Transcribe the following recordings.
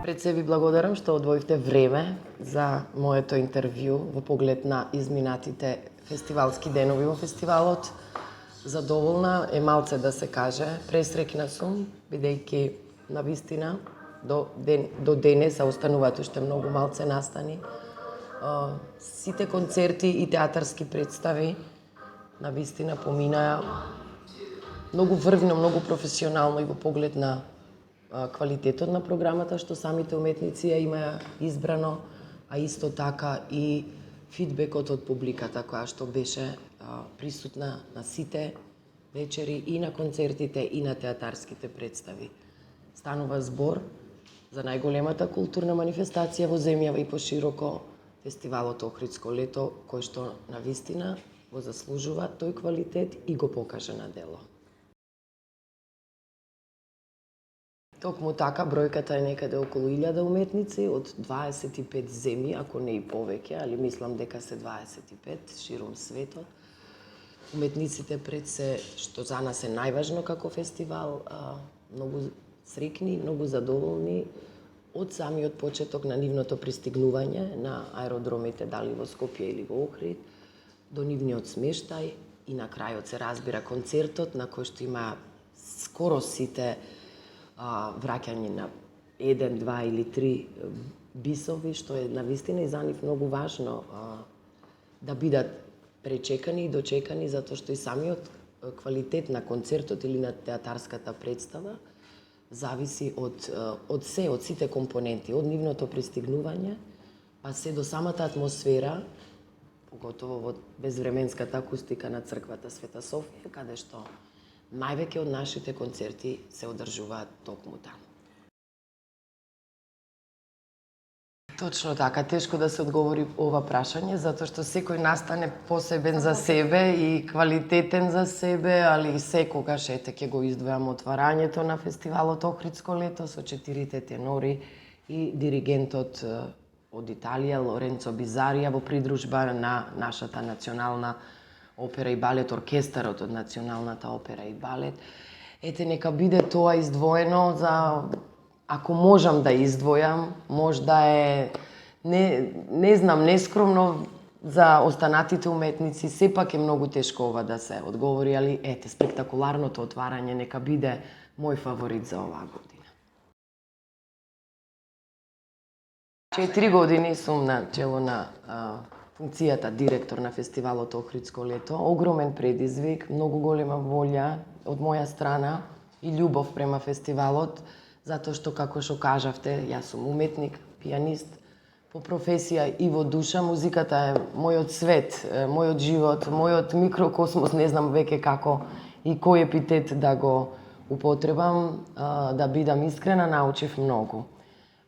Пред се ви благодарам што одвоивте време за моето интервју во поглед на изминатите фестивалски денови во фестивалот. Задоволна е малце да се каже, пресрекна сум, бидејќи навистина до денес, а остануваат уште многу малце настани. Сите концерти и театарски представи навистина поминаа многу врвно, многу професионално и во поглед на квалитетот на програмата што самите уметници ја имаа избрано, а исто така и фидбекот од публиката која што беше присутна на сите вечери и на концертите и на театарските представи. Станува збор за најголемата културна манифестација во земјава и пошироко, фестивалот Охридско лето, кој што навистина го заслужува тој квалитет и го покажа на дело. Токму така, бројката е некаде околу 1000 уметници од 25 земји, ако не и повеќе, али мислам дека се 25 широм светот. Уметниците пред се, што за нас е најважно како фестивал, многу срекни, многу задоволни од самиот почеток на нивното пристигнување на аеродромите, дали во Скопје или во Охрид, до нивниот смештај и на крајот се разбира концертот на кој што има скоро сите враќање на 1, 2 или 3 бисови, што е навистина и за нив многу важно да бидат пречекани и дочекани, затоа што и самиот квалитет на концертот или на театарската представа зависи од сите компоненти, од нивното пристигнување, па се до самата атмосфера, поготово во безвременската акустика на црквата Света Софија, каде што највеќе од нашите концерти се одржуваат токму таму. Точно така, тешко да се одговори ова прашање, затоа што секој настане посебен за себе и квалитетен за себе, али секогаш ќе го издвојам отварањето на фестивалот Охридско лето со 4 тенори и диригентот од Италија Лоренцо Бизарија во придружба на нашата национална опера и балет, оркестарот од Националната опера и балет. Ете, нека биде тоа издвоено за, ако можам да издвојам, можда е, не знам, нескромно за останатите уметници, сепак е многу тешко ова да се одговори, али ете, спектакуларното отварање нека биде мој фаворит за оваа година. 4 години сум на чело на функцијата директор на фестивалот Охридско лето. Огромен предизвик, многу голема волја од моја страна и љубов према фестивалот, затоа што, како што кажавте, јас сум уметник, пијанист, по професија и во душа. Музиката е мојот свет, мојот живот, мојот микрокосмос, не знам веќе како и кој епитет да го употребам. Да бидам искрена, научив многу.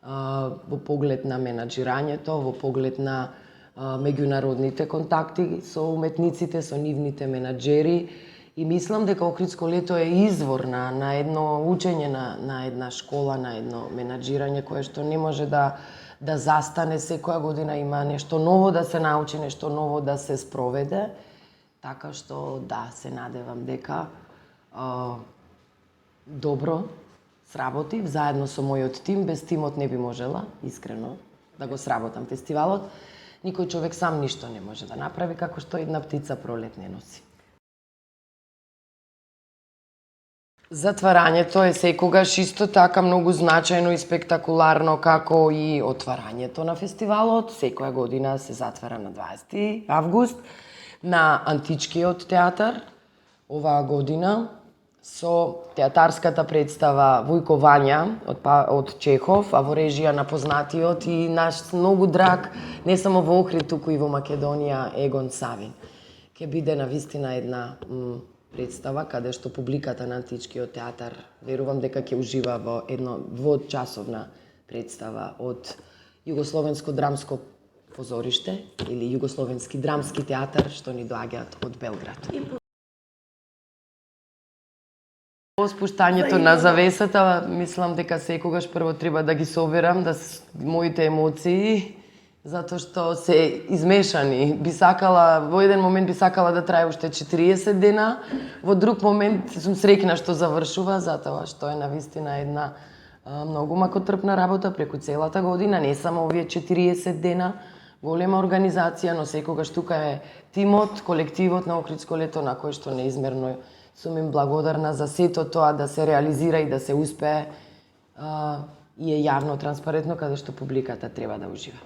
Во поглед на менаџирањето, во поглед на меѓународните контакти со уметниците, со нивните менаџери, и мислам дека Охридско лето е извор на едно учење, на една школа, на едно менаџирање кое што не може да застане. Секоја година има нешто ново да се научи, нешто ново да се спроведе, така што да, се надевам дека добро сработив заедно со мојот тим. Без тимот не би можела, искрено, да го сработам фестивалот. Никој човек сам ништо не може да направи, како што една птица пролет не носи. Затварањето е секогаш исто така многу значајно и спектакуларно како и отварањето на фестивалот. Секоја година се затвара на 20 август на Античкиот театар. Оваа година со театарската представа Војко Вања од Чехов, а во режија на познатиот и наш многу драг, не само во Охрид, туку и во Македонија, Егон Савин. Ке биде навистина една представа каде што публиката на Античкиот театар верувам дека ќе ужива во една двочасовна представа од Југословенско драмско позориште или Југословенски драмски театар што ни доаѓаат од Белград. По спуштањето на завесата, мислам дека секогаш прво треба да ги соберам моите емоции, затоа што се измешани. Во еден момент би сакала да трае уште 40 дена, во друг момент сум среќна што завршува, затоа што е навистина една Многу макотрпна работа преку целата година, не само овие 40 дена, голема организација, но секогаш тука е тимот, колективот на Охридско лето на кој што неизмерно сум им благодарна за сето тоа да се реализира и да се успее и е јавно, транспарентно, каде што публиката треба да ужива.